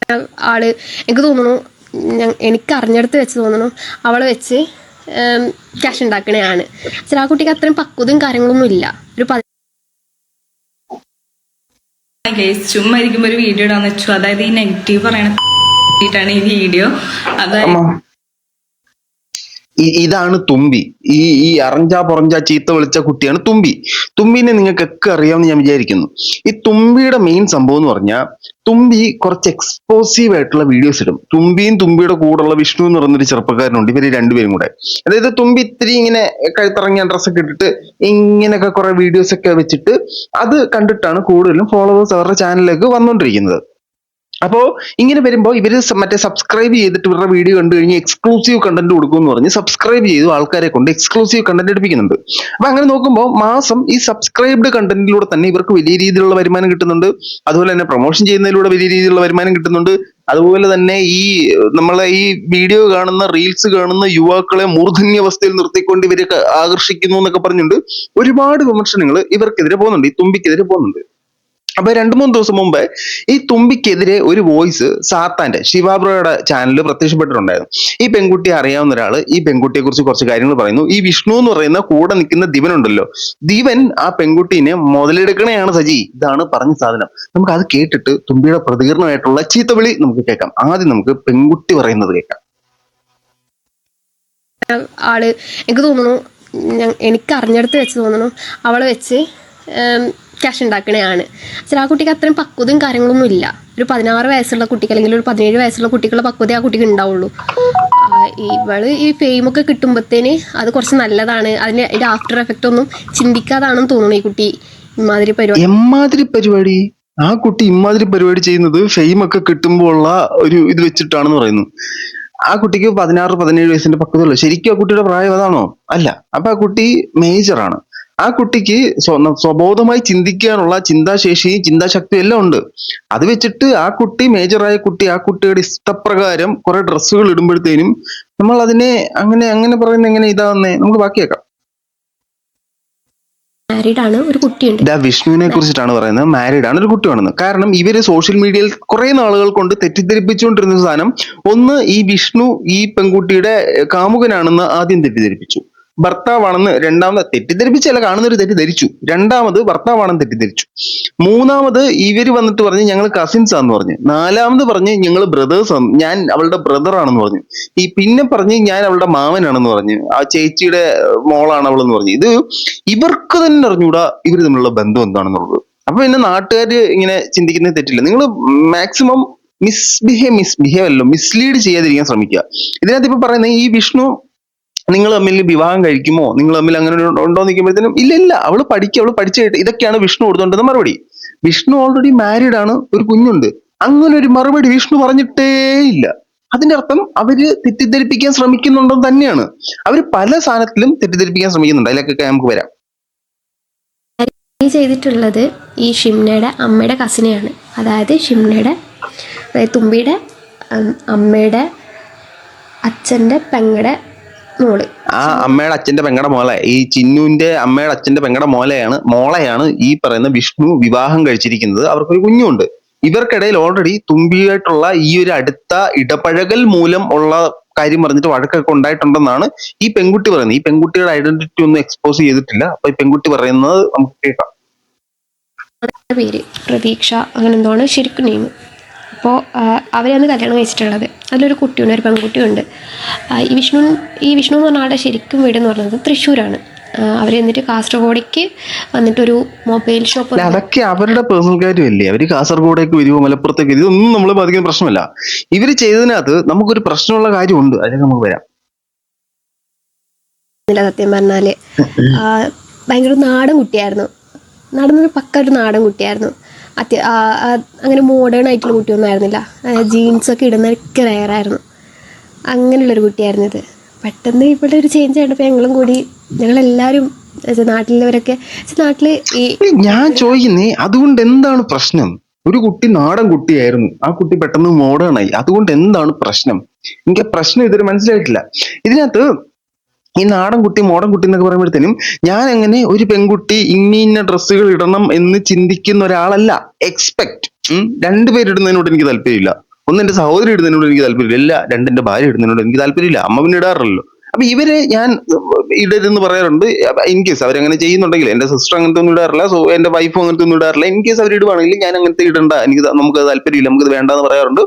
ആള് എനിക്ക് തോന്നുന്നു എനിക്ക് അറിഞ്ഞെടുത്ത് വെച്ച് തോന്നുന്നു അവളെ വെച്ച് ക്യാഷ് ഉണ്ടാക്കണയാണ്. പക്ഷേ ആ കുട്ടിക്ക് അത്രയും പക്വതയും കാര്യങ്ങളൊന്നും ഇല്ല. ഒരു ചുമ്മാ ഇരിക്കുമ്പോ ഒരു വീഡിയോ ഇടാന്ന് വെച്ചു. അതായത് ഈ നെഗറ്റീവ് പറയണ ഈ വീഡിയോ. അതായത് ഇതാണ് തുമ്പി. ഈ അറഞ്ചാ പൊറഞ്ചാ ചീത്ത വിളിച്ച കുട്ടിയാണ് തുമ്പി. തുമ്പിനെ നിങ്ങൾക്കൊക്കെ അറിയാമെന്ന് ഞാൻ വിചാരിക്കുന്നു. ഈ തുമ്പിയുടെ മെയിൻ സംഭവം എന്ന് പറഞ്ഞാൽ തുമ്പി കുറച്ച് എക്സ്പോസീവ് ആയിട്ടുള്ള വീഡിയോസ് ഇടും. തുമ്പിയും തുമ്പിയുടെ കൂടെയുള്ള വിഷ്ണു എന്ന് പറയുന്നൊരു ചെറുപ്പക്കാരനുണ്ട്. ഇവര് രണ്ടുപേരും കൂടെ, അതായത് തുമ്പി ഇത്തിരി ഇങ്ങനെ കഴുത്തിറങ്ങിയ ഡ്രസ്സൊക്കെ ഇട്ടിട്ട് ഇങ്ങനെയൊക്കെ കുറെ വീഡിയോസ് ഒക്കെ വെച്ചിട്ട് അത് കണ്ടിട്ടാണ് കൂടുതലും ഫോളോവേഴ്സ് അവരുടെ ചാനലിലേക്ക് വന്നുകൊണ്ടിരിക്കുന്നത്. അപ്പോ ഇങ്ങനെ വരുമ്പോൾ ഇവര് മറ്റേ സബ്സ്ക്രൈബ് ചെയ്തിട്ട് ഇവരുടെ വീഡിയോ കണ്ടു കഴിഞ്ഞ് എക്സ്ക്ലൂസീവ് കണ്ടന്റ് കൊടുക്കും എന്ന് പറഞ്ഞ് സബ്സ്ക്രൈബ് ചെയ്തു ആൾക്കാരെ കൊണ്ട് എക്സ്ക്ലൂസീവ് കണ്ടന്റ് എടുപ്പിക്കുന്നുണ്ട്. അപ്പൊ അങ്ങനെ നോക്കുമ്പോൾ മാസം ഈ സബ്സ്ക്രൈബ്ഡ് കണ്ടന്റിലൂടെ തന്നെ ഇവർക്ക് വലിയ രീതിയിലുള്ള വരുമാനം കിട്ടുന്നുണ്ട്. അതുപോലെ തന്നെ പ്രൊമോഷൻ ചെയ്യുന്നതിലൂടെ വലിയ രീതിയിലുള്ള വരുമാനം കിട്ടുന്നുണ്ട്. അതുപോലെ തന്നെ ഈ നമ്മളെ ഈ വീഡിയോ കാണുന്ന റീൽസ് കാണുന്ന യുവാക്കളെ മൂർധന്യാവസ്ഥയിൽ നിർത്തിക്കൊണ്ട് ഇവര് ആകർഷിക്കുന്നു എന്നൊക്കെ പറഞ്ഞുകൊണ്ട് ഒരുപാട് വിമർശനങ്ങൾ ഇവർക്കെതിരെ പോകുന്നുണ്ട്, ഈ തുമ്പിക്കെതിരെ പോകുന്നുണ്ട്. അപ്പൊ 2-3 ദിവസം മുമ്പ് ഈ തുമ്പിക്കെതിരെ ഒരു വോയിസ് സാത്താന്റെ ശിവാബ്രോയുടെ ചാനലിൽ പ്രത്യക്ഷപ്പെട്ടിട്ടുണ്ടായിരുന്നു. ഈ പെൺകുട്ടിയെ അറിയാവുന്ന ഒരാള് ഈ പെൺകുട്ടിയെ കുറിച്ച് കുറച്ച് കാര്യങ്ങൾ പറയുന്നു. ഈ വിഷ്ണു എന്ന് പറയുന്ന കൂടെ നിൽക്കുന്ന ദിവനുണ്ടല്ലോ, ദിവൻ ആ പെൺകുട്ടീനെ മുതലെടുക്കണയാണ് സജി, ഇതാണ് പറഞ്ഞ സാധനം. നമുക്ക് അത് കേട്ടിട്ട് തുമ്പിയുടെ പ്രതികരണമായിട്ടുള്ള ചീത്തവിളി നമുക്ക് കേൾക്കാം. ആദ്യം നമുക്ക് പെൺകുട്ടി പറയുന്നത് കേൾക്കാം. ആള് എനിക്ക് തോന്നുന്നു എനിക്ക് അറിഞ്ഞെടുത്ത് വെച്ച് തോന്നുന്നു അവളെ വെച്ച് ക്യാഷ് ഉണ്ടാക്കണയാണ്. പക്ഷേ ആ കുട്ടിക്ക് അത്രയും പക്വതയും കാര്യങ്ങളൊന്നും ഇല്ല. ഒരു 16 വയസ്സുള്ള കുട്ടിക്ക് അല്ലെങ്കിൽ ഒരു 17 വയസ്സുള്ള കുട്ടിക്കുള്ള പക്വത ആ കുട്ടിക്ക് ഉണ്ടാവുള്ളൂ. ഇവള് ഈ ഫെയിമൊക്കെ കിട്ടുമ്പോഴത്തേന് അത് കുറച്ച് നല്ലതാണ്, അതിന്റെ ആഫ്റ്റർ എഫക്റ്റ് ഒന്നും ചിന്തിക്കാതാണെന്ന് തോന്നുന്നു ഈ കുട്ടി ഇമാതിരി പരിപാടി. ആ കുട്ടി ഇമാതിരി പരിപാടി ചെയ്യുന്നത് ഫെയിം ഒക്കെ കിട്ടുമ്പോൾ ഉള്ള ഒരു ഇത് വെച്ചിട്ടാണെന്ന് പറയുന്നു. ആ കുട്ടിക്ക് 16-17 വയസ്സിന്റെ പക്വതയുള്ളൂ. ശരിക്കും ആ കുട്ടിയുടെ പ്രായം അതാണോ? അല്ല. അപ്പൊ ആ കുട്ടി മേജറാണ്. ആ കുട്ടിക്ക് സ്വബോധമായി ചിന്തിക്കാനുള്ള ചിന്താശേഷിയും ചിന്താശക്തിയും എല്ലാം ഉണ്ട്. അത് വെച്ചിട്ട് ആ കുട്ടി മേജറായ കുട്ടി ആ കുട്ടിയുടെ ഇഷ്ടപ്രകാരം കുറെ ഡ്രസ്സുകൾ ഇടുമ്പോഴത്തേനും നമ്മൾ അതിനെ അങ്ങനെ പറയുന്നത് എങ്ങനെ ഇതാവുന്നേ? നമുക്ക് ബാക്കിയാക്കാം. മാരീഡ് ആണ്, ഒരു കുട്ടിയുണ്ട്. വിഷ്ണുവിനെ കുറിച്ചിട്ടാണ് പറയുന്നത്. മാരീഡ് ആണ്, ഒരു കുട്ടിയാണെന്ന്. കാരണം ഇവര് സോഷ്യൽ മീഡിയയിൽ കുറെ നാളുകൾ കൊണ്ട് തെറ്റിദ്ധരിപ്പിച്ചുകൊണ്ടിരുന്ന സാധനം, ഒന്ന് ഈ വിഷ്ണു ഈ പെൺകുട്ടിയുടെ കാമുകനാണെന്ന് ആദ്യം തെറ്റിദ്ധരിപ്പിച്ചു, ഭർത്താവാണെന്ന് രണ്ടാമത് തെറ്റിദ്ധരിപ്പിച്ചല്ല, കാണുന്നൊരു തെറ്റിദ്ധരിച്ചു. രണ്ടാമത് ഭർത്താവാണെന്ന് തെറ്റിദ്ധരിച്ചു. മൂന്നാമത് ഇവര് വന്നിട്ട് പറഞ്ഞ് ഞങ്ങൾ കസിൻസ് ആണെന്ന് പറഞ്ഞു. നാലാമത് പറഞ്ഞ് ഞങ്ങൾ ബ്രദേഴ്സ് ആണ്, ഞാൻ അവളുടെ ബ്രദർ ആണെന്ന് പറഞ്ഞു. പിന്നെ പറഞ്ഞ് ഞാൻ അവളുടെ മാമനാണെന്ന് പറഞ്ഞു, ആ ചേച്ചിയുടെ മോളാണ് അവളെന്ന് പറഞ്ഞു. ഇത് ഇവർക്ക് തന്നെ അറിഞ്ഞൂടാ ഇവര് തമ്മിലുള്ള ബന്ധം എന്താണെന്നുള്ളത്. അപ്പൊ പിന്നെ നാട്ടുകാര് ഇങ്ങനെ ചിന്തിക്കുന്നത് തെറ്റില്ല. നിങ്ങൾ മാക്സിമം മിസ്ലീഡ് ചെയ്യാതിരിക്കാൻ ശ്രമിക്കുക. ഇതിനകത്ത് ഇപ്പൊ പറയുന്നത് ഈ വിഷ്ണു നിങ്ങൾ തമ്മിൽ വിവാഹം കഴിക്കുമോ, നിങ്ങൾ തമ്മിൽ അങ്ങനെ ഉണ്ടോ നിൽക്കുമ്പോഴത്തേനും ഇല്ല, അവള് പഠിച്ചു ഇതൊക്കെയാണ് വിഷ്ണു കൊടുത്തോണ്ടുന്ന മറുപടി. വിഷ്ണു ഓൾറെഡി മാരീഡ് ആണ്, ഒരു കുഞ്ഞുണ്ട്. അങ്ങനെ ഒരു മറുപടി വിഷ്ണു പറഞ്ഞിട്ടേ ഇല്ല. അതിന്റെ അർത്ഥം അവര് തെറ്റിദ്ധരിപ്പിക്കാൻ ശ്രമിക്കുന്നുണ്ടെന്ന് തന്നെയാണ്. അവര് പല സാധനത്തിലും തെറ്റിദ്ധരിപ്പിക്കാൻ ശ്രമിക്കുന്നുണ്ട്. അതിലേക്കൊക്കെ നമുക്ക് വരാം. ചെയ്തിട്ടുള്ളത് ഈ ഷിംനയുടെ അമ്മയുടെ കസിനെയാണ്. അതായത് ഷിംനയുടെ തുമ്പിയുടെ അമ്മയുടെ അച്ഛന്റെ പെങ്ങടെ മോള്. ആ അമ്മയുടെ അച്ഛന്റെ പെങ്ങടെ മോളെ, ഈ ചിന്നുവിന്റെ അമ്മയുടെ അച്ഛന്റെ പെങ്ങടെ മോളെയാണ് ഈ പറയുന്ന വിഷ്ണു വിവാഹം കഴിച്ചിരിക്കുന്നത്. അവർക്കൊരു കുഞ്ഞുണ്ട്. ഇവർക്കിടയിൽ ഓൾറെഡി തുമ്പിയായിട്ടുള്ള ഈ ഒരു അടുത്ത ഇടപഴകൽ മൂലം ഉള്ള കാര്യം പറഞ്ഞിട്ട് വഴക്കൊക്കെ ഉണ്ടായിട്ടുണ്ടെന്നാണ് ഈ പെൺകുട്ടി പറയുന്നത്. ഈ പെൺകുട്ടിയുടെ ഐഡന്റിറ്റി ഒന്നും എക്സ്പോസ് ചെയ്തിട്ടില്ല. അപ്പൊ ഈ പെൺകുട്ടി പറയുന്നത് നമുക്ക് കേൾക്കാം. പേര് പ്രതീക്ഷ, അങ്ങനെ എന്താണ് ശരിക്കും നെയിം. അപ്പോൾ അവരെയാണ് കല്യാണം കഴിച്ചിട്ടുള്ളത്. അതിലൊരു കുട്ടിയുണ്ട്, ഒരു പെൺകുട്ടിയുണ്ട്. ഈ വിഷ്ണു എന്ന് പറഞ്ഞ ആളുടെ ശരിക്കും വീട് എന്ന് പറയുന്നത് തൃശ്ശൂരാണ്. അവർ എന്നിട്ട് കാസർഗോഡേക്ക് വന്നിട്ടൊരു മൊബൈൽ ഷോപ്പ്. അതൊക്കെ അവരുടെ പേഴ്സണൽ കാര്യമല്ലേ. അവര് കാസർഗോഡേക്ക് വരുമോ മലപ്പുറത്തേക്ക്, ഇതൊന്നും നമ്മളെ ബാധിക്കുന്ന പ്രശ്നമല്ല. ഇവര് ചെയ്തതിനകത്ത് നമുക്കൊരു പ്രശ്നമുള്ള കാര്യമുണ്ട്, അതിലേക്ക് നമുക്ക് വരാം. സത്യം പറഞ്ഞാല് ഭയങ്കര നാടൻ കുട്ടിയായിരുന്നു. നടന്നൊരു പക്ക ഒരു നാടൻ കുട്ടിയായിരുന്നു. അങ്ങനെ മോഡേൺ ആയിട്ടുള്ള കുട്ടിയൊന്നും ആയിരുന്നില്ല. ജീൻസൊക്കെ ഇടുന്നതൊക്കെ റയറായിരുന്നു. അങ്ങനെയുള്ളൊരു കുട്ടിയായിരുന്നു ഇത്. പെട്ടെന്ന് ഇവിടെ ഒരു ചേഞ്ച് കണ്ടപ്പോൾ ഞങ്ങളെല്ലാവരും നാട്ടിലുള്ളവരൊക്കെ നാട്ടില് ഞാൻ ചോദിക്കുന്നേ, അതുകൊണ്ട് എന്താണ് പ്രശ്നം? ഒരു കുട്ടി നാടൻ കുട്ടിയായിരുന്നു, ആ കുട്ടി പെട്ടെന്ന് മോഡേൺ ആയി, അതുകൊണ്ട് എന്താണ് പ്രശ്നം? എനിക്ക് പ്രശ്നം ഇതുവരെ മനസ്സിലായിട്ടില്ല. ഇതിനകത്ത് ഈ നാടൻ കുട്ടി മോഡേൺ കുട്ടി എന്നൊക്കെ പറയുമ്പോഴത്തേനും ഞാൻ അങ്ങനെ ഒരു പെൺകുട്ടി ഇന്ന ഡ്രസ്സുകൾ ഇടണം എന്ന് ചിന്തിക്കുന്ന ഒരാളല്ല. എക്സ്പെക്ട് രണ്ടുപേരിടുന്നതിനോട് എനിക്ക് താല്പര്യമില്ല. ഒന്ന് എന്റെ സഹോദരി ഇടുന്നതിനോട് എനിക്ക് താല്പര്യമില്ല, ഇല്ല രണ്ടെന്റെ ഭാര്യ ഇടുന്നതിനോട് എനിക്ക് താല്പര്യമില്ല, അമ്മ പിന്നെ ഇടാറില്ലല്ലോ. അപ്പൊ ഇവരെ ഞാൻ ഇടരുന്ന് പറയാറുണ്ട്. ഇൻ കേസ് അവരങ്ങനെ ചെയ്യുന്നുണ്ടെങ്കിൽ, എന്റെ സിസ്റ്റർ അങ്ങനത്തെ ഒന്നും ഇടാറില്ല, സോ എന്റെ വൈഫും അങ്ങനത്തെ ഒന്നും ഇടാറില്ല. ഇൻ കേസ് അവർ ഇടുവാണെങ്കിൽ ഞാൻ അങ്ങനത്തെ ഇടണ്ട, എനിക്ക് നമുക്ക് താല്പര്യമില്ല, നമുക്കത് വേണ്ടെന്ന് പറയാറുണ്ട്.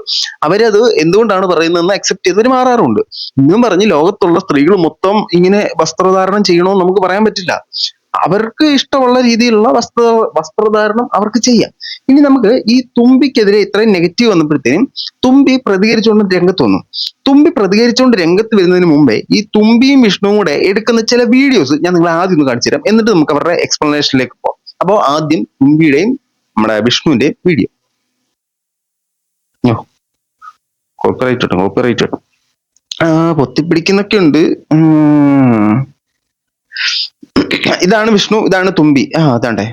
അവരത് എന്തുകൊണ്ടാണ് പറയുന്നതെന്ന് അക്സെപ്റ്റ് ചെയ്തവർ മാറാറുണ്ട്. ഇന്നും പറഞ്ഞ് ലോകത്തുള്ള സ്ത്രീകൾ മൊത്തം ഇങ്ങനെ വസ്ത്രധാരണം ചെയ്യണമെന്ന് നമുക്ക് പറയാൻ പറ്റില്ല. അവർക്ക് ഇഷ്ടമുള്ള രീതിയിലുള്ള വസ്ത്രധാരണം അവർക്ക് ചെയ്യാം. ഇനി നമുക്ക് ഈ തുമ്പിക്കെതിരെ ഇത്രയും നെഗറ്റീവ് വന്നപ്പോഴത്തേനും തുമ്പി പ്രതികരിച്ചുകൊണ്ട് രംഗത്ത് വന്നു. തുമ്പി പ്രതികരിച്ചുകൊണ്ട് രംഗത്ത് വരുന്നതിന് മുമ്പേ ഈ തുമ്പിയും വിഷ്ണുവും കൂടെ എടുക്കുന്ന ചില വീഡിയോസ് ഞാൻ നിങ്ങളെ ആദ്യം ഒന്ന് കാണിച്ചു തരാം, എന്നിട്ട് നമുക്ക് അവരുടെ എക്സ്പ്ലനേഷനിലേക്ക് പോകാം. അപ്പോൾ ആദ്യം തുമ്പിയുടെയും നമ്മുടെ വിഷ്ണുവിന്റെയും വീഡിയോ. കോപ്പറേറ്റ് പൊത്തിപ്പിടിക്കുന്നൊക്കെ ഉണ്ട്. ഇതാണ് വിഷ്ണു, ഇതാണ് തുമ്പി. അതാണ്ടേ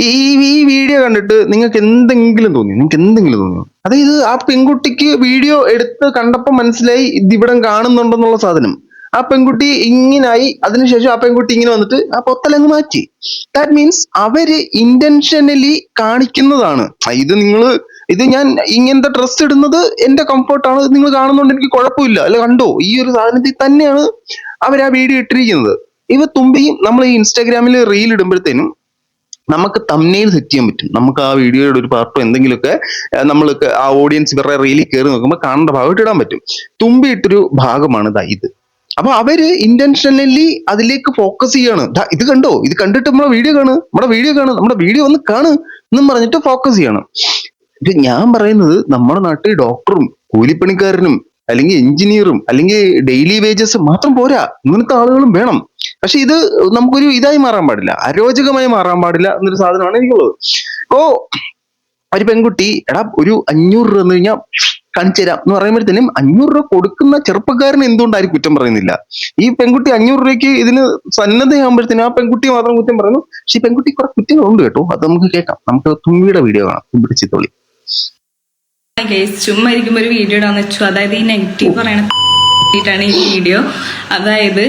ഈ വീഡിയോ കണ്ടിട്ട് നിങ്ങൾക്ക് എന്തെങ്കിലും തോന്നിയോ? അതായത് ആ പെൺകുട്ടിക്ക് വീഡിയോ എടുത്ത് കണ്ടപ്പോ മനസ്സിലായി ഇതിവിടം കാണുന്നുണ്ടെന്നുള്ള സാധനം. ആ പെൺകുട്ടി ഇങ്ങനായി, അതിനുശേഷം ആ പെൺകുട്ടി ഇങ്ങനെ വന്നിട്ട് ആ പൊത്തലങ്ങ് മാറ്റി. ദാറ്റ് മീൻസ് അവര് ഇന്റൻഷനലി കാണിക്കുന്നതാണ്. ഇത് ഞാൻ ഇങ്ങനത്തെ ഡ്രസ്സ് ഇടുന്നത് എന്റെ കംഫർട്ടാണ്, നിങ്ങൾ കാണുന്നുണ്ട്, എനിക്ക് കുഴപ്പമില്ല, അല്ലെ കണ്ടോ, ഈ ഒരു സാധനത്തിൽ തന്നെയാണ് അവർ ആ വീഡിയോ ഇട്ടിരിക്കുന്നത്. ഇവ തുമ്പിയും നമ്മൾ ഈ ഇൻസ്റ്റാഗ്രാമിൽ റീൽ ഇടുമ്പോഴത്തേനും നമുക്ക് തംബ്നെയിൽ സെറ്റ് ചെയ്യാൻ പറ്റും. നമുക്ക് ആ വീഡിയോയുടെ ഒരു പാർട്ടോ എന്തെങ്കിലുമൊക്കെ നമ്മൾക്ക് ആ ഓഡിയൻസ് ഇവരുടെ റീലിൽ കയറി നോക്കുമ്പോൾ കാണേണ്ട ഭാഗമായിട്ട് ഇടാൻ പറ്റും. തുമ്പി ഇട്ടൊരു ഭാഗമാണ് ഇത്. അപ്പൊ അവര് ഇന്റൻഷനലി അതിലേക്ക് ഫോക്കസ് ചെയ്യാണ്. ഇത് കണ്ടോ, ഇത് കണ്ടിട്ട് നമ്മുടെ വീഡിയോ ഒന്ന് കാണ് എന്നും പറഞ്ഞിട്ട് ഫോക്കസ് ചെയ്യണം. ഇത് ഞാൻ പറയുന്നത് നമ്മുടെ നാട്ടിൽ ഡോക്ടറും കൂലിപ്പണിക്കാരനും അല്ലെങ്കിൽ എഞ്ചിനീയറും അല്ലെങ്കിൽ ഡെയിലി വേജസ് മാത്രം പോരാ, ഇങ്ങനത്തെ ആളുകളും വേണം. പക്ഷെ ഇത് നമുക്കൊരു ഇതായി മാറാൻ പാടില്ല, അരോചകമായി മാറാൻ പാടില്ല എന്നൊരു സാധനമാണ് എനിക്കുള്ളത്. ഇപ്പോ ഒരു പെൺകുട്ടി ഒരു 500 രൂപ എന്ന് കഴിഞ്ഞാൽ കാണിച്ചു തരാം എന്ന് പറയുമ്പോഴത്തേനും 500 രൂപ കൊടുക്കുന്ന ചെറുപ്പക്കാരന് എന്തുകൊണ്ടാരും കുറ്റം പറയുന്നില്ല? ഈ പെൺകുട്ടി 500 രൂപയ്ക്ക് ഇതിന് സന്നദ്ധയാകുമ്പോഴത്തേനും ആ പെൺകുട്ടി മാത്രം കുറ്റം പറയുന്നു. പക്ഷെ ഈ പെൺകുട്ടി കുറെ കുറ്റങ്ങളുണ്ട് കേട്ടോ, അത് നമുക്ക് കേൾക്കാം. നമുക്ക് തുമ്പിയുടെ വീഡിയോ കാണാം, തുമ്പിയുടെ ചിത്തോളി. ചുമ്മാ ഇരിക്കുമ്പോ ഒരു വീഡിയോ ഇടാന്ന് വെച്ചു. അതായത് ഈ നെഗറ്റീവ് പറയണാണ് ഈ വീഡിയോ. അതായത്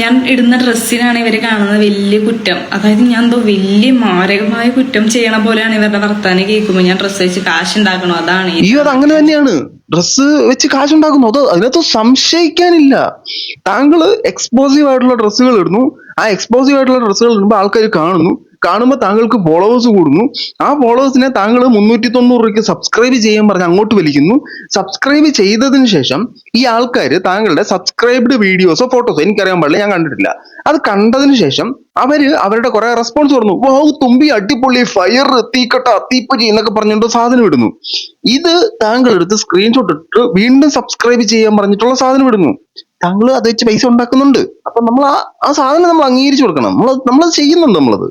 ഞാൻ ഇടുന്ന ഡ്രസ്സിനാണ് ഇവര് കാണുന്ന വലിയ കുറ്റം. അതായത് ഞാൻ എന്തോ വലിയ മാരകമായ കുറ്റം ചെയ്യണ പോലെയാണ് ഇവരുടെ വർത്താനം കേൾക്കുമ്പോൾ. ഞാൻ ഡ്രസ്സ് വെച്ച് കാശ് ഉണ്ടാക്കണോ, അതാണ് അത് അങ്ങനെ തന്നെയാണ്. ഡ്രസ്സ് വെച്ച് കാശുണ്ടാക്കുന്നു, അത് അതിനകത്ത് സംശയിക്കാനില്ല. താങ്കള് എക്സ്പോസീവ് ആയിട്ടുള്ള ഡ്രസ്സുകൾ ഇടുന്നു, ആ എക്സ്പോസീവ് ആയിട്ടുള്ള ഡ്രസ്സുകൾ ഇടുമ്പോൾ ആൾക്കാർ കാണുമ്പോൾ താങ്കൾക്ക് ഫോളോവേഴ്സ് കൂടുന്നു. ആ ഫോളോവേഴ്സിനെ താങ്കൾ 390 രൂപയ്ക്ക് സബ്സ്ക്രൈബ് ചെയ്യാൻ പറഞ്ഞ് അങ്ങോട്ട് വലിക്കുന്നു. സബ്സ്ക്രൈബ് ചെയ്തതിന് ശേഷം ഈ ആൾക്കാർ താങ്കളുടെ സബ്സ്ക്രൈബ്ഡ് വീഡിയോസോ ഫോട്ടോസോ എനിക്കറിയാൻ പാടില്ല, ഞാൻ കണ്ടിട്ടില്ല, അത് കണ്ടതിന് ശേഷം അവരുടെ കുറെ റെസ്പോൺസ് പറഞ്ഞു. തുമ്പി അടിപൊളി, ഫയർ, തീക്കട്ട, തീപ്പൊരി എന്നൊക്കെ പറഞ്ഞുകൊണ്ട് സാധനം ഇടുന്നു. ഇത് താങ്കൾ എടുത്ത് സ്ക്രീൻഷോട്ട് ഇട്ട് വീണ്ടും സബ്സ്ക്രൈബ് ചെയ്യാൻ പറഞ്ഞിട്ടുള്ള സാധനം ഇടുന്നു. താങ്കൾ അത് വെച്ച് പൈസ ഉണ്ടാക്കുന്നുണ്ട്. അപ്പൊ നമ്മൾ ആ സാധനം നമ്മൾ അംഗീകരിച്ചു കൊടുക്കണം. നമ്മളത് ചെയ്യുന്നുണ്ട്. നമ്മളത്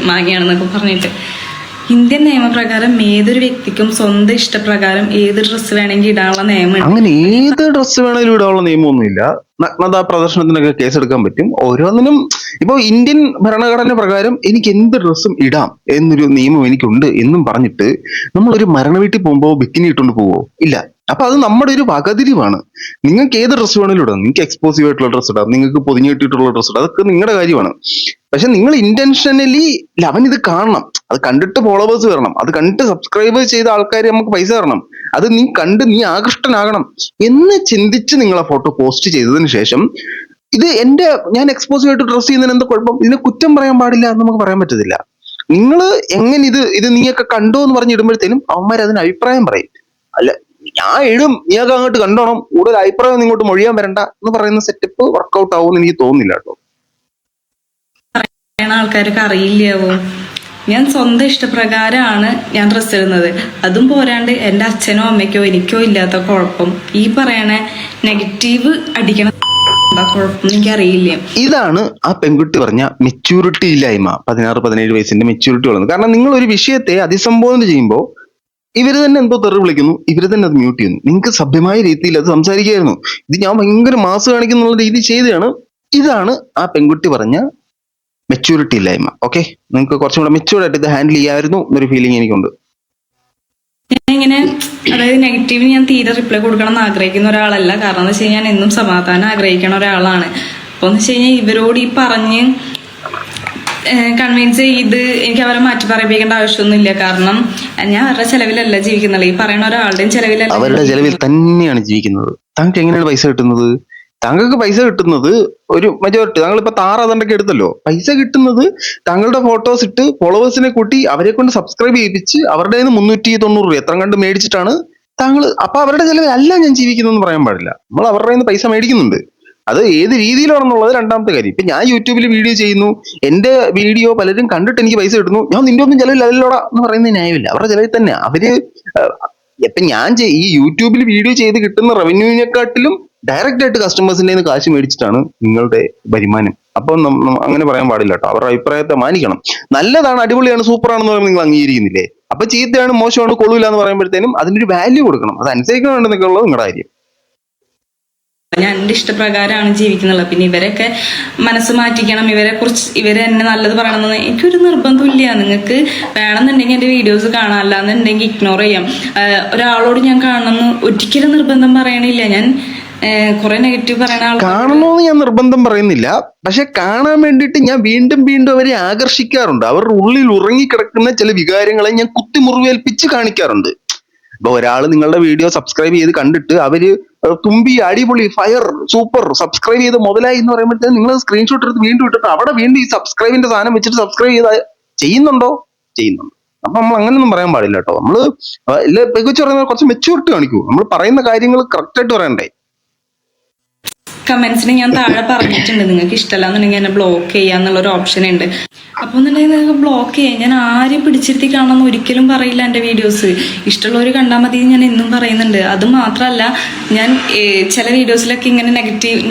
മാഗിയാണെന്നൊക്കെ പറഞ്ഞിട്ട് ഇന്ത്യൻ നിയമപ്രകാരം ഏതൊരു വ്യക്തിക്കും സ്വന്തം ഇഷ്ടപ്രകാരം ഏത് ഡ്രസ്സ് വേണമെങ്കിൽ ഇടാനുള്ള നിയമം. അങ്ങനെ ഏത് ഡ്രസ്സ് വേണമെങ്കിലും ഇടാനുള്ള നിയമമൊന്നുമില്ല. നഗ്നതാ പ്രദർശനത്തിനൊക്കെ കേസെടുക്കാൻ പറ്റും. ഓരോന്നിനും ഇപ്പൊ ഇന്ത്യൻ ഭരണഘടന പ്രകാരം എനിക്ക് എന്ത് ഡ്രസ്സും ഇടാം എന്നൊരു നിയമം എനിക്കുണ്ട് എന്നും പറഞ്ഞിട്ട് നമ്മളൊരു മരണ വീട്ടിൽ പോകുമ്പോൾ ബിക്കിനി ഇട്ടുകൊണ്ട് പോവോ? ഇല്ല. അപ്പൊ അത് നമ്മുടെ ഒരു വകതിരിവാണ്. നിങ്ങൾക്ക് ഏത് ഡ്രസ്സ് വേണമെങ്കിലും ഇടാം. നിങ്ങൾക്ക് എക്സ്പോസീവ് ആയിട്ടുള്ള ഡ്രസ്സ് ഇടാം, നിങ്ങൾക്ക് പൊതിഞ്ഞിട്ടിട്ടുള്ള ഡ്രസ്സ് ഇടാം, അതൊക്കെ നിങ്ങളുടെ കാര്യമാണ്. പക്ഷെ നിങ്ങൾ ഇന്റൻഷനലി അവൻ ഇത് കാണണം, അത് കണ്ടിട്ട് ഫോളോവേഴ്സ് വരണം, അത് കണ്ടിട്ട് സബ്സ്ക്രൈബ് ചെയ്ത ആൾക്കാർ നമുക്ക് പൈസ തരണം, അത് നീ ആകൃഷ്ടനാകണം എന്ന് ചിന്തിച്ച് നിങ്ങൾ ആ ഫോട്ടോ പോസ്റ്റ് ചെയ്തതിന് ശേഷം ഞാൻ എക്സ്പോസീവ് ആയിട്ട് ഡ്രസ് ചെയ്യുന്നതിന് എന്താ കുഴപ്പം? ഇതിനെ കുറ്റം പറയാൻ പാടില്ല എന്ന് നമുക്ക് പറയാൻ പറ്റത്തില്ല. നിങ്ങൾ എങ്ങനെ ഇത് നീയൊക്കെ കണ്ടോ എന്ന് പറഞ്ഞ് ഇടുമ്പോഴത്തേനും അവന്മാർ അതിന് അഭിപ്രായം പറയും. അല്ല, ഞാൻ ഇടും, നീയൊക്കെ അങ്ങോട്ട് കണ്ടോണം, കൂടുതൽ അഭിപ്രായം ഇങ്ങോട്ട് മൊഴിയാൻ വരണ്ട എന്ന് പറയുന്ന സെറ്റപ്പ് വർക്കൗട്ട് ആവുമെന്ന് എനിക്ക് തോന്നുന്നില്ല കേട്ടോ. ആൾക്കാർക്ക് അറിയില്ലാവോ? ഞാൻ സ്വന്തം ഇഷ്ടപ്രകാരമാണ് ഞാൻ ഡ്രസ്സ് ഇടുന്നത്. അതും പോരാണ്ട് എൻ്റെ അച്ഛനോ അമ്മയ്ക്കോ എനിക്കോ ഇല്ലാത്ത കുഴപ്പം ഈ പറയണ നെഗറ്റീവ് അടിക്കണം കുഴപ്പം എനിക്കറിയില്ല. ഇതാണ് ആ പെൺകുട്ടി പറഞ്ഞ മെച്യൂരിറ്റി ഇല്ലായ്മ. 16-17 വയസ്സിന്റെ മെച്യൂരിറ്റി ഉള്ളത്. കാരണം നിങ്ങൾ ഒരു വിഷയത്തെ അഭിസംബോധന ചെയ്യുമ്പോൾ ഇവര് തന്നെ എന്തോ തെറി വിളിക്കുന്നു, ഇവര് തന്നെ അത് മ്യൂട്ട് ചെയ്യുന്നു. നിങ്ങൾക്ക് സഭ്യമായ രീതിയിൽ അത് സംസാരിക്കായിരുന്നു. ഇത് ഞാൻ ഭയങ്കര മാസ് കാണിക്കുന്നുള്ള രീതി ചെയ്തതാണ്. ഇതാണ് ആ പെൺകുട്ടി പറഞ്ഞ മെച്യൂരിറ്റി ഇല്ലായ്മ. ഓക്കെ, നിങ്ങൾക്ക് കുറച്ചും കൂടെ മെച്യൂർഡ് ആയിട്ട് ഇത് ഹാൻഡിൽ ചെയ്യാമായിരുന്നു എന്നൊരു ഫീലിംഗ് എനിക്കുണ്ട്. ഇങ്ങനെ അതായത് നെഗറ്റീവിന് ഞാൻ തീരെ റിപ്ലൈ കൊടുക്കണം എന്ന് ആഗ്രഹിക്കുന്ന ഒരാളല്ല. കാരണം എന്ന് വെച്ച് കഴിഞ്ഞാൽ ഞാൻ എന്നും സമാധാനം ആഗ്രഹിക്കുന്ന ഒരാളാണ്. അപ്പൊ എന്ന് വെച്ച് കഴിഞ്ഞാൽ ഇവരോട് ഈ പറഞ്ഞ് കൺവിൻസ് ചെയ്ത് എനിക്ക് അവരെ മാറ്റി പറയിപ്പിക്കേണ്ട ആവശ്യമൊന്നുമില്ല. കാരണം ഞാൻ അവരുടെ ചെലവിലല്ല ജീവിക്കുന്നുള്ളൂ, ഈ പറയുന്ന ഒരാളുടെയും ചെലവിലല്ല. അവരുടെ ചെലവിൽ തന്നെയാണ് ജീവിക്കുന്നത്. താങ്കൾക്ക് എങ്ങനെയാണ് പൈസ കിട്ടുന്നത്? താങ്കൾക്ക് പൈസ കിട്ടുന്നത് ഒരു മെജോറിറ്റി, താങ്കളിപ്പോ താറാതണ്ടൊക്കെ എടുത്തല്ലോ, പൈസ കിട്ടുന്നത് താങ്കളുടെ ഫോട്ടോസ് ഇട്ട് ഫോളോവേഴ്സിനെ കൂട്ടി അവരെ കൊണ്ട് സബ്സ്ക്രൈബ് ചെയ്യിപ്പിച്ച് അവരുടെ 390 രൂപ എത്ര കണ്ട് മേടിച്ചിട്ടാണ് താങ്കൾ. അപ്പൊ അവരുടെ ചെലവിലല്ല ഞാൻ ജീവിക്കുന്നതെന്ന് പറയാൻ പാടില്ല. നമ്മൾ അവരുടെ കയ്യിൽ നിന്ന് പൈസ മേടിക്കുന്നുണ്ട്. അത് ഏത് രീതിയിലാണെന്നുള്ളത് രണ്ടാമത്തെ കാര്യം. ഇപ്പൊ ഞാൻ യൂട്യൂബിൽ വീഡിയോ ചെയ്യുന്നു, എന്റെ വീഡിയോ പലരും കണ്ടിട്ട് എനിക്ക് പൈസ കിട്ടുന്നു, ഞാൻ നിന്റെ ഒന്നും ചെലവില്ല അതിലോടാ എന്ന് പറയുന്നത് ന്യായമില്ല. അവരുടെ ചെലവിൽ തന്നെ അവര് ഇപ്പൊ ഞാൻ ഈ യൂട്യൂബിൽ വീഡിയോ ചെയ്ത് കിട്ടുന്ന റവന്യൂവിനെക്കാട്ടിലും ഡയറക്റ്റ് ആയിട്ട് കസ്റ്റമേഴ്സിന്റെ നിന്ന് കാശ് മേടിച്ചിട്ടാണ് നിങ്ങളുടെ വരുമാനം. അപ്പൊ അങ്ങനെ പറയാൻ പാടില്ല കേട്ടോ. അവരുടെ അഭിപ്രായത്തെ മാനിക്കണം. നല്ലതാണ്, അടിപൊളിയാണ്, സൂപ്പറാണെന്ന് പറയുമ്പോൾ നിങ്ങൾ അംഗീകരിക്കുന്നില്ലേ? അപ്പൊ ചീത്തയാണ്, മോശമാണ്, കൊള്ളൂല എന്ന് പറയുമ്പോഴത്തേനും അതിനൊരു വാല്യൂ കൊടുക്കണം. അത് അനുസരിക്കണമെന്നൊക്കെ ഉള്ളത് നിങ്ങളുടെ കാര്യം. ഞാൻ എൻ്റെ ഇഷ്ടപ്രകാരമാണ് ജീവിക്കുന്നുള്ളത്. പിന്നെ ഇവരൊക്കെ മനസ്സ് മാറ്റിക്കണം, ഇവരെ എന്നെ നല്ലത് പറയണമെന്ന് എനിക്കൊരു നിർബന്ധമില്ല. നിങ്ങൾക്ക് വേണമെന്നുണ്ടെങ്കിൽ എൻ്റെ വീഡിയോസ് കാണാം, അല്ലാന്നുണ്ടെങ്കിൽ ഇഗ്നോർ ചെയ്യാം. ഒരാളോട് ഞാൻ കാണണമെന്ന് ഒരിക്കലും നിർബന്ധം പറയണില്ല. ഞാൻ കുറെ നെഗറ്റീവ് പറയുന്ന ആൾ കാണണമെന്ന് ഞാൻ നിർബന്ധം പറയുന്നില്ല. പക്ഷെ കാണാൻ വേണ്ടിയിട്ട് ഞാൻ വീണ്ടും വീണ്ടും അവരെ ആകർഷിക്കാറുണ്ട്. അവരുടെ ഉള്ളിൽ ഉറങ്ങിക്കിടക്കുന്ന ചില വികാരങ്ങളെ ഞാൻ കുത്തിമുറിവേൽപ്പിച്ച് കാണിക്കാറുണ്ട്. ഇപ്പൊ ഒരാൾ നിങ്ങളുടെ വീഡിയോ സബ്സ്ക്രൈബ് ചെയ്ത് കണ്ടിട്ട് അവര് തുമ്പി അടിപൊളി ഫയർ സൂപ്പർ സബ്സ്ക്രൈബ് ചെയ്ത് മുതലായി എന്ന് പറയുമ്പോഴത്തേക്ക് നിങ്ങൾ സ്ക്രീൻഷോട്ട് എടുത്ത് വീണ്ടും ഇട്ടിട്ട് അവിടെ വീണ്ടും ഈ സബ്സ്ക്രൈബിന്റെ സാധനം വെച്ചിട്ട് സബ്സ്ക്രൈബ് ചെയ്ത് ചെയ്യുന്നുണ്ടോ? ചെയ്യുന്നുണ്ട്. അപ്പൊ നമ്മൾ അങ്ങനെയൊന്നും പറയാൻ പാടില്ല കേട്ടോ. നമ്മള് മികച്ച പറയുന്നത് കുറച്ച് മെച്യൂരിറ്റി കാണിക്കൂ. നമ്മൾ പറയുന്ന കാര്യങ്ങൾ കറക്റ്റ് ആയിട്ട് പറയണ്ടേ. കമന്റ്സിന് ഞാൻ താഴെ പറഞ്ഞിട്ടുണ്ട്, നിങ്ങൾക്ക് ഇഷ്ടമല്ലാന്നുണ്ടെങ്കിൽ എന്നെ ബ്ലോക്ക് ചെയ്യാന്നുള്ളൊരു ഓപ്ഷൻ ഉണ്ട്. അപ്പൊ എന്നുണ്ടെങ്കിൽ നിങ്ങൾക്ക് ബ്ലോക്ക് ചെയ്യാം. ഞാൻ ആരും പിടിച്ചിരുത്തി കാണാമെന്ന് ഒരിക്കലും പറയില്ല. എൻ്റെ വീഡിയോസ് ഇഷ്ടമുള്ളവർ കണ്ടാൽ മതി ഞാൻ എന്നും പറയുന്നുണ്ട്. അത് മാത്രമല്ല, ഞാൻ ചില വീഡിയോസിലൊക്കെ ഇങ്ങനെ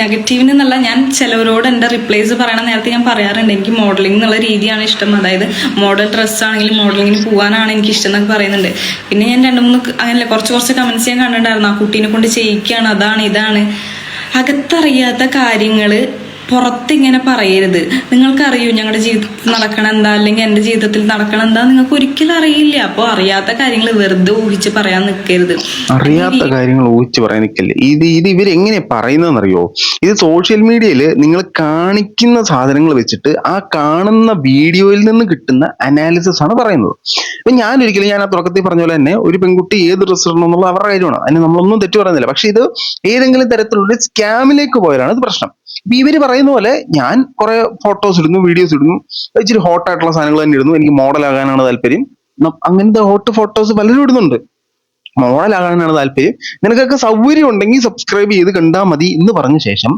നെഗറ്റീവിന് എന്നല്ല, ഞാൻ ചിലവരോട് എൻ്റെ റിപ്ലൈസ് പറയണ നേരത്തെ ഞാൻ പറയാറുണ്ട് എനിക്ക് മോഡലിംഗ് എന്നുള്ള രീതിയാണ് ഇഷ്ടം. അതായത് മോഡൽ ഡ്രസ്സാണെങ്കിലും മോഡലിങ്ങിന് പോകാനാണ് എനിക്ക് ഇഷ്ടം എന്നൊക്കെ പറയുന്നുണ്ട്. പിന്നെ ഞാൻ 2-3 അങ്ങനല്ലേ കുറച്ച് കമന്റ്സ് ഞാൻ കണ്ടിട്ടുണ്ടായിരുന്നു, ആ കുട്ടീനെ കൊണ്ട് ചെയ്യിക്കുകയാണ്, അതാണ് ഇതാണ്. അകത്തറിയാത്ത കാര്യങ്ങള് പുറത്തിങ്ങനെ പറയരുത്. നിങ്ങൾക്കറിയൂ ഞങ്ങളുടെ ജീവിതത്തിൽ നടക്കണം എന്താ, അല്ലെങ്കിൽ എൻ്റെ ജീവിതത്തിൽ നടക്കണം എന്താ, നിങ്ങൾക്ക് ഒരിക്കലും അറിയില്ല. അപ്പോൾ അറിയാത്ത കാര്യങ്ങൾ വെറുതെ ഊഹിച്ച് പറയാൻ നിൽക്കരുത്. അറിയാത്ത കാര്യങ്ങൾ ഊഹിച്ച് പറയാൻ നിൽക്കല്ലേ. ഇത് ഇവരെങ്ങനെ പറയുന്നതെന്നറിയോ? ഇത് സോഷ്യൽ മീഡിയയിൽ നിങ്ങൾ കാണിക്കുന്ന സാധനങ്ങൾ വെച്ചിട്ട് ആ കാണുന്ന വീഡിയോയിൽ നിന്ന് കിട്ടുന്ന അനാലിസിസ് ആണ് പറയുന്നത്. ഇപ്പൊ ഞാൻ ആ തുടക്കത്തിൽ പറഞ്ഞ പോലെ തന്നെ ഒരു പെൺകുട്ടി ഏത് ഡ്രസ് ഇടണം എന്നുള്ള അവരുടെ കാര്യമാണ്, അതിന് നമ്മളൊന്നും തെറ്റു പറയുന്നില്ല. പക്ഷെ ഇത് ഏതെങ്കിലും തരത്തിലുള്ള സ്കാമിലേക്ക് പോയാലാണ് ഇത് പ്രശ്നം. ഇപ്പൊ ഇവര് പറയുന്ന പോലെ ഞാൻ കുറെ ഫോട്ടോസ് ഇടുന്നു, വീഡിയോസ് ഇടുന്നു, ഇച്ചിരി ഹോട്ടായിട്ടുള്ള സാധനങ്ങൾ തന്നെ ഇടുന്നു, എനിക്ക് മോഡലാകാനാണ് താല്പര്യം. അങ്ങനത്തെ ഹോട്ട് ഫോട്ടോസ് പലരും ഇടുന്നുണ്ട്. മോഡലാകാനാണ് താല്പര്യം, നിനക്കൊക്കെ സൗകര്യം ഉണ്ടെങ്കിൽ സബ്സ്ക്രൈബ് ചെയ്ത് കണ്ടാൽ മതി എന്ന് പറഞ്ഞ ശേഷം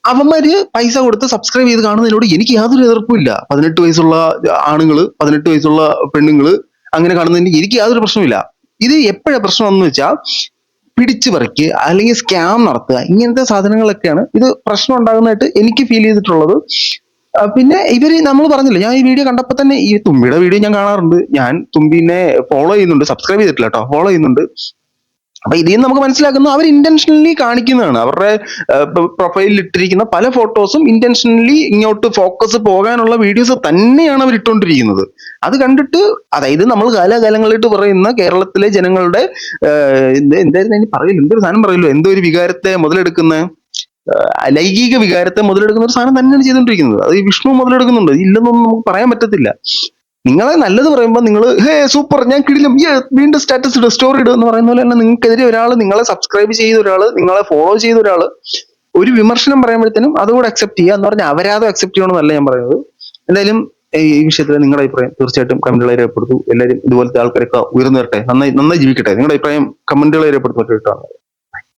അവന്മാര് പൈസ കൊടുത്ത് സബ്സ്ക്രൈബ് ചെയ്ത് കാണുന്നതിനോട് എനിക്ക് യാതൊരു എതിർപ്പുമില്ല. 18 വയസ്സുള്ള ആണുങ്ങള്, 18 വയസ്സുള്ള പെണ്ണുങ്ങള് അങ്ങനെ കാണുന്നതിന് എനിക്ക് യാതൊരു പ്രശ്നമില്ല. ഇത് എപ്പോഴാ പ്രശ്നം എന്ന് വെച്ചാൽ പിടിച്ചു പറിക്ക് അല്ലെങ്കിൽ സ്കാം നടത്തുക, ഇങ്ങനത്തെ സാധനങ്ങളൊക്കെയാണ് ഇത് പ്രശ്നം ഉണ്ടാകുന്നതായിട്ട് എനിക്ക് ഫീൽ ചെയ്തിട്ടുള്ളത്. പിന്നെ ഇവര് നമ്മൾ പറഞ്ഞില്ല, ഞാൻ ഈ വീഡിയോ കണ്ടപ്പോൾ തന്നെ ഈ തുമ്പിയുടെ വീഡിയോ ഞാൻ കാണാറുണ്ട്. ഞാൻ തുമ്പിനെ ഫോളോ ചെയ്യുന്നുണ്ട്, സബ്സ്ക്രൈബ് ചെയ്തിട്ടില്ല കേട്ടോ, ഫോളോ ചെയ്യുന്നുണ്ട്. അപ്പൊ ഇതിൽ നിന്ന് നമുക്ക് മനസ്സിലാക്കുന്നു അവർ ഇന്റൻഷനലി കാണിക്കുന്നതാണ്. അവരുടെ പ്രൊഫൈലിൽ ഇട്ടിരിക്കുന്ന പല ഫോട്ടോസും ഇന്റൻഷനലി ഇങ്ങോട്ട് ഫോക്കസ് പോകാനുള്ള വീഡിയോസ് തന്നെയാണ് അവർ ഇട്ടുകൊണ്ടിരിക്കുന്നത്. അത് കണ്ടിട്ട്, അതായത് നമ്മൾ കാലാകാലങ്ങളായിട്ട് പറയുന്ന കേരളത്തിലെ ജനങ്ങളുടെ എന്തായിരുന്നു അതിന് പറയില്ല, എന്തൊരു സാധനം പറയല്ലോ, എന്തോ ഒരു വികാരത്തെ മുതലെടുക്കുന്ന ലൈംഗിക വികാരത്തെ മുതലെടുക്കുന്ന ഒരു സാധനം തന്നെയാണ് ചെയ്തുകൊണ്ടിരിക്കുന്നത്. അത് ഈ വിഷ്ണു മുതലെടുക്കുന്നുണ്ട്, ഇല്ലെന്നൊന്നും നമുക്ക് പറയാൻ പറ്റത്തില്ല. നിങ്ങളെ നല്ലത് പറയുമ്പോൾ നിങ്ങൾ സൂപ്പർ ഞാൻ കിടിലും വീണ്ടും സ്റ്റാറ്റസ് ഇടുക, സ്റ്റോറി ഇടുക എന്ന് പറയുന്ന പോലെ തന്നെ നിങ്ങൾക്കെതിരെ ഒരാൾ, നിങ്ങളെ സബ്സ്ക്രൈബ് ചെയ്ത ഒരാൾ, നിങ്ങളെ ഫോളോ ചെയ്ത ഒരാൾ ഒരു വിമർശനം പറയുമ്പോഴത്തേനും അതുകൂടെ അക്സെപ്റ്റ് ചെയ്യുക എന്ന് പറഞ്ഞാൽ അവരാതും അക്സെപ്റ്റ് ചെയ്യണമെന്നല്ല ഞാൻ പറയുന്നത്. എന്തായാലും ഈ വിഷയത്തിൽ നിങ്ങളുടെ അഭിപ്രായം തീർച്ചയായിട്ടും കമന്റുകളെ രേഖപ്പെടുത്തു. എല്ലാവരും ഇതുപോലത്തെ ആൾക്കാരൊക്കെ ഉയർന്നു വരട്ടെ, നന്നായി ജീവിക്കട്ടെ. നിങ്ങളുടെ അഭിപ്രായം കമന്റുകളെ രേഖപ്പെടുത്തുക.